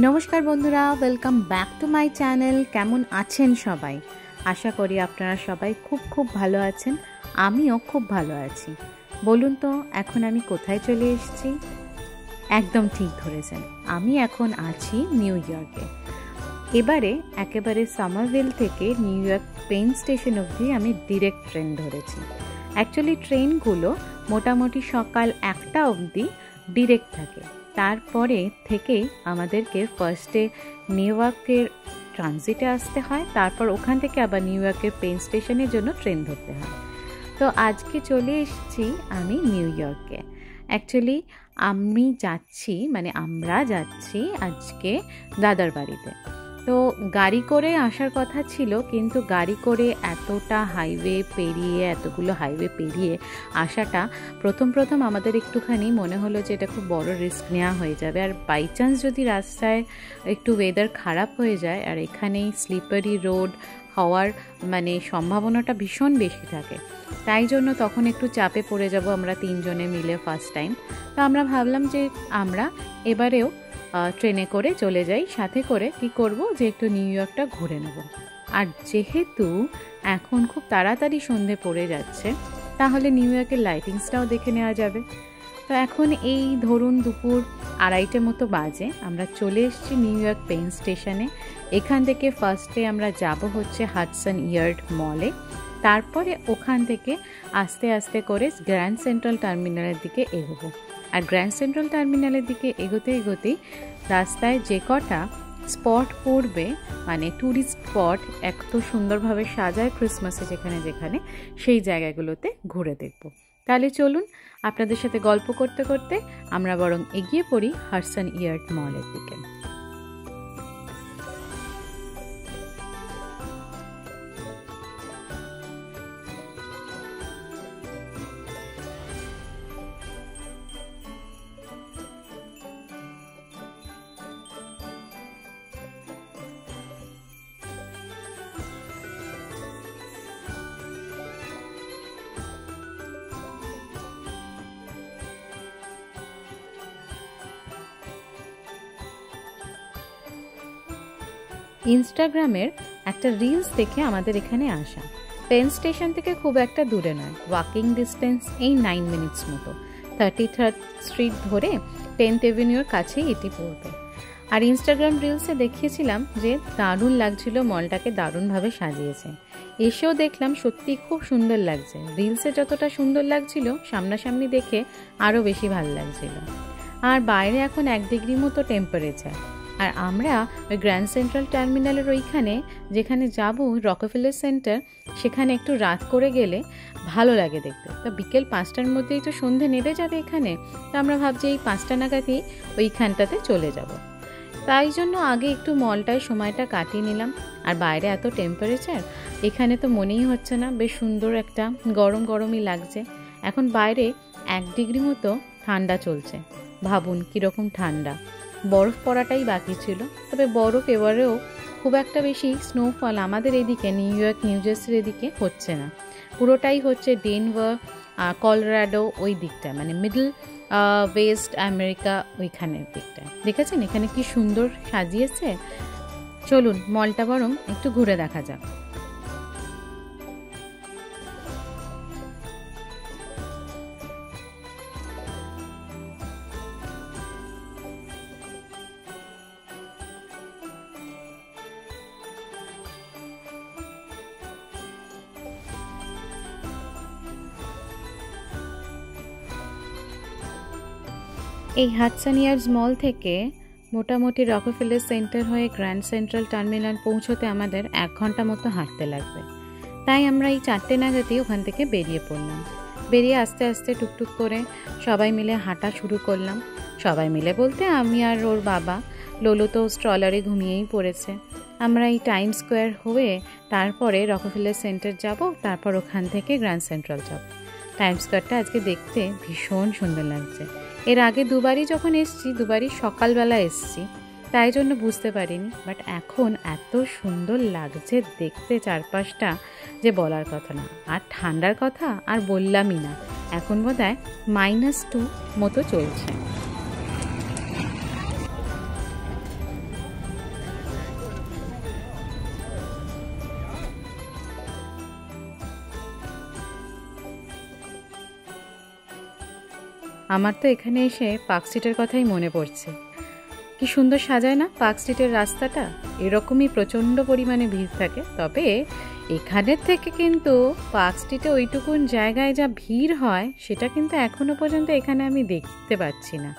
নমস্কার বন্ধুরা, welcome back to my channel. কেমন আছেন সবাই? আশা করি আপনারা সবাই খুব ভালো আছেন। আমিও খুব ভালো আছি। বলুন তো এখন আমি কোথায় চলে এসেছি? একদম ঠিক ধরেছেন, আমি এখন আছি নিউ ইয়র্কে। এবারে একেবারে সামারভিল থেকে নিউ ইয়র্ক পেন স্টেশন অবধি আমি ডিরেক্ট ট্রেন ধরেছি। অ্যাকচুয়ালি ট্রেনগুলো মোটামুটি সকাল 1টা অবধি ডিরেক্ট থাকে। তারপরে থেকেই আমাদেরকে ফার্স্টে নিউ ইয়র্কের ট্রানজিটে আসতে হয়, তারপর ওখান থেকে আবার নিউ ইয়র্কের পেন স্টেশনের জন্য ট্রেন ধরতে হয়। তো আজকে চলে এসেছি আমি নিউ ইয়র্কে। অ্যাকচুয়ালি আমরা যাচ্ছি আজকে দাদার বাড়িতে। তো গাড়ি করে আসার কথা ছিল, কিন্তু গাড়ি করে এতগুলো হাইওয়ে পেরিয়ে আসাটা প্রথম আমাদের একটুখানি মনে হলো যে এটা খুব বড় রিস্ক নেওয়া হয়ে যাবে। আর বাই চান্স যদি রাস্তায় একটু ওয়েদার খারাপ হয়ে যায়, আর এখানেই স্লিপারি রোড হওয়ার সম্ভাবনাটা ভীষণ বেশি থাকে, তাই জন্য তখন একটু চাপে পড়ে যাব আমরা তিনজনে মিলে ফার্স্ট টাইম। তো আমরা ভাবলাম যে আমরা এবারেও ট্রেনে করে চলে যাই, সাথে করে কি করব যে একটু নিউ ইয়র্কটা ঘুরে নেব। আর যেহেতু এখন খুব তাড়াতাড়ি সন্ধে পড়ে যাচ্ছে, তাহলে নিউ ইয়র্কের লাইটিংসটাও দেখে নেওয়া যাবে। তো এখন এই ধরুন দুপুর 2:30 মতো বাজে, আমরা চলে এসেছি নিউ ইয়র্ক পেন স্টেশনে। এখান থেকে ফার্স্টে আমরা যাব হচ্ছে হাডসন ইয়ার্ড মলে, তারপরে ওখান থেকে আস্তে আস্তে করে গ্র্যান্ড সেন্ট্রাল টার্মিনালের দিকে এগোবো। আর গ্র্যান্ড সেন্ট্রাল টার্মিনালের দিকে এগোতেই রাস্তায় যে কটা স্পট পড়বে, ট্যুরিস্ট স্পট এত সুন্দরভাবে সাজায় ক্রিসমাসে যেখানে সেই জায়গাগুলোতে ঘুরে দেখব। তাহলে চলুন, আপনাদের সাথে গল্প করতে করতে আমরা বরং এগিয়ে পড়ি হাডসন ইয়ার্ড মলের দিকে। ইনস্টাগ্রামের একটা রিলস দেখে আমাদের এখানে আসা। পেন স্টেশন থেকে খুব একটা দূরে নয়, ওয়াকিং ডিস্টেন্স এই 9 মিনিটস মতো। 33rd স্ট্রিট ধরে 10th অ্যাভিনিউর কাছেই এটি পড়বে। আর ইনস্টাগ্রাম রিলসে দেখিয়েছিলাম যে দারুণ লাগছিল, মলটাকে দারুণভাবে সাজিয়েছে। এসেও দেখলাম সত্যি খুব সুন্দর লাগছে। রিলসে যতটা সুন্দর লাগছিল, সামনাসামনি দেখে আরও বেশি ভালো লাগছিল। আর বাইরে এখন 1 ডিগ্রি মতো টেম্পারেচার। আর আমরা ওই গ্র্যান্ড সেন্ট্রাল টার্মিনালের ওইখানে যেখানে যাব, রকফেলার সেন্টার, সেখানে একটু রাত করে গেলে ভালো লাগে দেখতে। তো বিকেল 5টার মধ্যেই তো সন্ধে নেমে যাবে এখানে। তো আমরা ভাবছি এই 5টা নাগাদই ওইখানটাতে চলে যাব। তাই জন্য আগে একটু মলটায় সময়টা কাটিয়ে নিলাম। আর বাইরে এত টেম্পারেচার, এখানে তো মনেই হচ্ছে না, বেশ সুন্দর একটা গরমই লাগছে। এখন বাইরে 1 ডিগ্রি মতো ঠান্ডা চলছে। ভাবুন কীরকম ঠান্ডা। বরফ পড়াটাই বাকি ছিল, তবে বরফ এবারেও খুব একটা বেশি স্নোফল আমাদের এদিকে নিউ ইয়র্ক নিউ জার্সির এদিকে হচ্ছে না। পুরোটাই হচ্ছে ডেনভার, কলোরাডো ওই দিকটা, মিডল ওয়েস্ট আমেরিকা ওইখানের দিকটা। দেখেছেন এখানে কি সুন্দর সাজিয়েছে। চলুন মলটা বরং একটু ঘুরে দেখা যাক। এই হাডসন ইয়ার্ডস মল থেকে মোটামুটি রকফেলার সেন্টার হয়ে গ্র্যান্ড সেন্ট্রাল টার্মিনাল পৌঁছতে আমাদের 1 ঘন্টা মতো হাঁটতে লাগবে। তাই আমরা এই 4টে নাগাদই ওখান থেকে বেরিয়ে পড়লাম। বেরিয়ে আস্তে আস্তে টুকটুক করে সবাই মিলে হাঁটা শুরু করলাম। সবাই মিলে বলতে আমি আর ওর বাবা। লোলো তো স্ট্রলারে ঘুমিয়েই পড়েছে। আমরা এই টাইম স্কোয়ার হয়ে তারপরে রকফেলার সেন্টার যাব, তারপর ওখান থেকে গ্র্যান্ড সেন্ট্রাল যাব। টাইম স্কোয়ারটা আজকে দেখতে ভীষণ সুন্দর লাগছে। এর আগে দুবারই যখন এসেছি, দুবারই সকালবেলা এসেছি, তাই জন্য বুঝতে পারিনি। বাট এখন এত সুন্দর লাগছে দেখতে চারপাশটা যে বলার কথা না। আর ঠান্ডার কথা আর বললামই না, এখন বোধহয় -2 মতো চলছে। আমার তো এখানে এসে পার্ক স্ট্রিটের কথাই মনে পড়ছে। কি সুন্দর সাজায় না পার্ক স্ট্রিটের রাস্তাটা। এরকমই প্রচণ্ড পরিমাণে ভিড় থাকে, তবে এখানের থেকে কিন্তু পার্ক স্ট্রিটে ওইটুকুন জায়গায় যা ভিড় হয় সেটা কিন্তু এখনো পর্যন্ত এখানে আমি দেখতে পাচ্ছি না।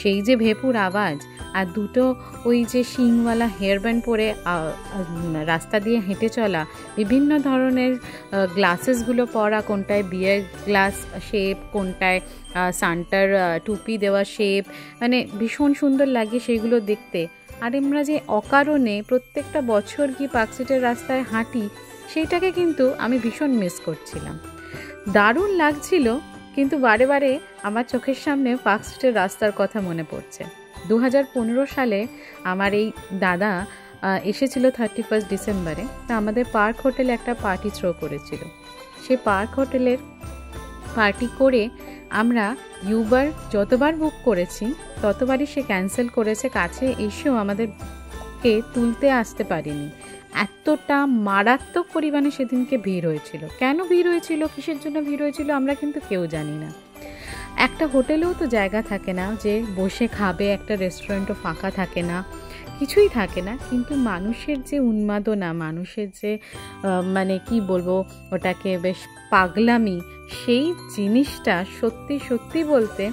সেই যে ভেপুর আওয়াজ আর দুটো ওই যে শিংওয়ালা হেয়ারব্যান্ড পরে রাস্তা দিয়ে হেঁটে চলা, বিভিন্ন ধরনের গ্লাসেসগুলো পরা, কোনটায় বিয়ার গ্লাস শেপ, কোনটায় সান্টার টুপি দেওয়া শেপ, মানে ভীষণ সুন্দর লাগে সেগুলো দেখতে। আর আমরা যে অকারণে প্রত্যেকটা বছর কি পার্ক স্ট্রিটের রাস্তায় হাঁটি, সেইটাকে কিন্তু আমি ভীষণ মিস করছিলাম। দারুণ লাগছিল, কিন্তু বারে বারে আমার চোখের সামনে পার্ক স্ট্রিটের রাস্তার কথা মনে পড়ছে। 2015 সালে আমার এই দাদা এসেছিল 31 ডিসেম্বরে। তা আমাদের পার্ক হোটেলে একটা পার্টি থ্রো করেছিল। সেই পার্ক হোটেলের পার্টি করে আমরা ইউবার যতবার বুক করেছি ততবারই সে ক্যান্সেল করেছে, কাছে এসেও আমাদেরকে তুলতে আসতে পারিনি। এতটা মারাত্মক পরিমাণে সেদিনকে ভিড় হয়েছিল। কেন ভিড় হয়েছিল, কিসের জন্য ভিড় হয়েছিল আমরা কিন্তু কেউ জানি না। একটা হোটেলেও তো জায়গা থাকে না যে বসে খাবে, একটা রেস্টুরেন্টও ফাঁকা থাকে না, কিছুই থাকে না। কিন্তু মানুষের যে উন্মাদনা, মানুষের যে মানে কি বলবো ওটাকে, বেশ পাগলামি, সেই জিনিসটা সত্যি সত্যি বলতে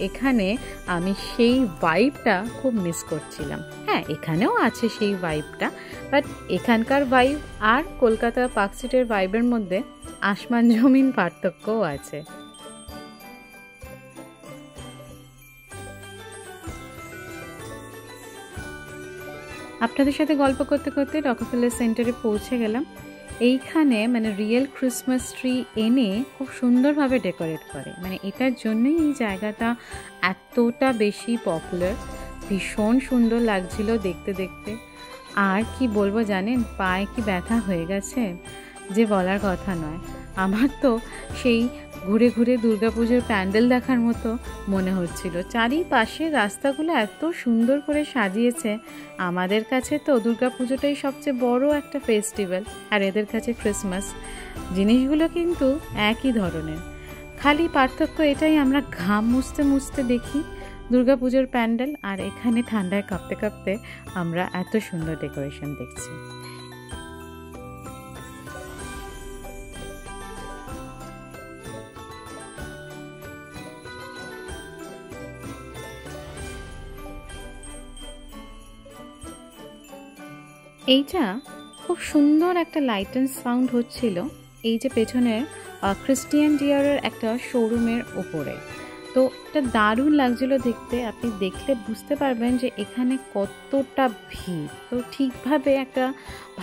এখানে আমি সেই ভাইবটা খুব মিস করছিলাম। হ্যাঁ, এখানেও আছে সেই ভাইবটা, বাট এখানকার ভাইব আর কলকাতা পার্ক স্ট্রিটের ভাইবের মধ্যে আসমান জমিন পার্থক্যও আছে। আপনাদের সাথে গল্প করতে করতে রকফেলার সেন্টারে পৌঁছে গেলাম। এইখানে মানে রিয়েল ক্রিসমাস ট্রি এনে খুব সুন্দরভাবে ডেকোরেট করে, মানে এটার জন্যই এই জায়গাটা এতটা বেশি পপুলার। ভীষণ সুন্দর লাগছিল দেখতে দেখতে। আর কি বলবো জানেন, পায়ে কি ব্যথা হয়ে গেছে যে বলার কথা নয়। আমার তো সেই ঘুরে ঘুরে দুর্গাপুজোর প্যান্ডেল দেখার মতো মনে হচ্ছিল। চারিপাশে রাস্তাগুলো এত সুন্দর করে সাজিয়েছে। আমাদের কাছে তো দুর্গাপুজোটাই সবচেয়ে বড় একটা ফেস্টিভ্যাল, আর এদের কাছে ক্রিসমাস। জিনিসগুলো কিন্তু একই ধরনের, খালি পার্থক্য এটাই আমরা ঘাম মুছতে মুছতে দেখি দুর্গাপুজোর প্যান্ডেল, আর এখানে ঠান্ডায় কাঁপতে কাঁপতে আমরা এত সুন্দর ডেকোরেশন দেখছি। এইটা খুব সুন্দর একটা লাইট অ্যান্ড সাউন্ড হচ্ছিল এই যে পেছনের ক্রিস্টিয়ান ডিয়ারের একটা শোরুমের ওপরে। তো এটা দারুণ লাগছিল দেখতে। আপনি দেখলে বুঝতে পারবেন যে এখানে কতটা ভিড়। তো ঠিকভাবে একটা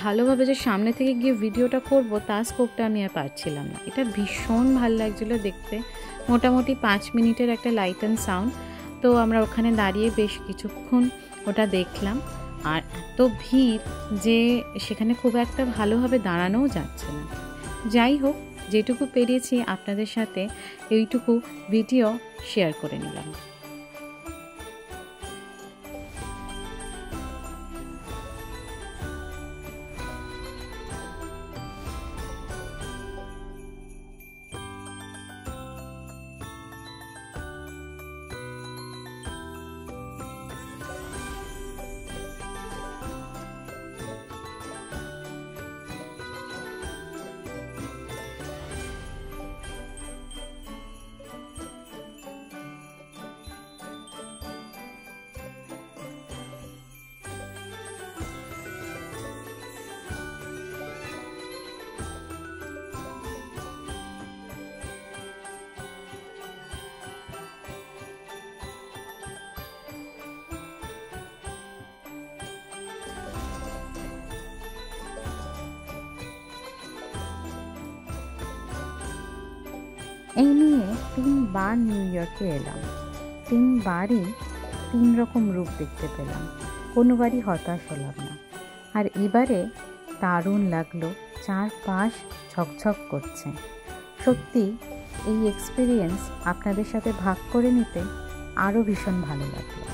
ভালোভাবে যে সামনে থেকে গিয়ে ভিডিওটা করব তার স্কোপটা আমি আর পারছিলাম না। এটা ভীষণ ভালো লাগছিল দেখতে। মোটামুটি 5 মিনিটের একটা লাইট অ্যান্ড সাউন্ড। তো আমরা ওখানে দাঁড়িয়ে বেশ কিছুক্ষণ ওটা দেখলাম। আর এত ভিড় যে সেখানে খুব একটা ভালোভাবে দাঁড়ানোও যাচ্ছে না। যাই হোক, যেটুকু পেরেছি আপনাদের সাথে এইটুকু ভিডিও শেয়ার করে নিলাম। এই নিয়ে 3 বার নিউ ইয়র্কে এলাম। 3 বারই 3 রকম রূপ দেখতে পেলাম, কোনোবারই হতাশ হলাম না। আর এবারে দারুণ লাগলো, চারপাশ ঝকঝক করছে। সত্যি এই এক্সপিরিয়েন্স আপনাদের সাথে ভাগ করে নিতে আরও ভীষণ ভালো লাগলো।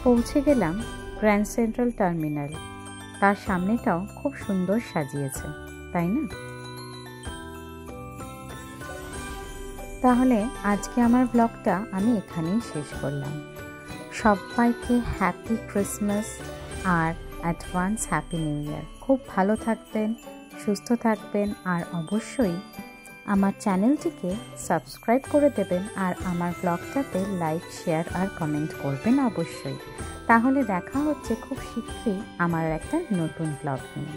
পৌঁছে গেলাম গ্র্যান্ড সেন্ট্রাল টার্মিনাল। তার সামনেটাও খুব সুন্দর সাজিয়েছে, তাই না? তাহলে আজকে আমার ব্লগটা আমি এখানেই শেষ করলাম। সবাইকে হ্যাপি ক্রিসমাস আর অ্যাডভান্স হ্যাপি নিউ ইয়ার। খুব ভালো থাকবেন, সুস্থ থাকবেন, আর অবশ্যই আমার চ্যানেলটিকে সাবস্ক্রাইব করে দেবেন আর আমার ব্লগটাতে লাইক, শেয়ার আর কমেন্ট করবেন অবশ্যই। তাহলে দেখা হচ্ছে খুব শীঘ্রই আমার একটা নতুন ব্লগ নিয়ে।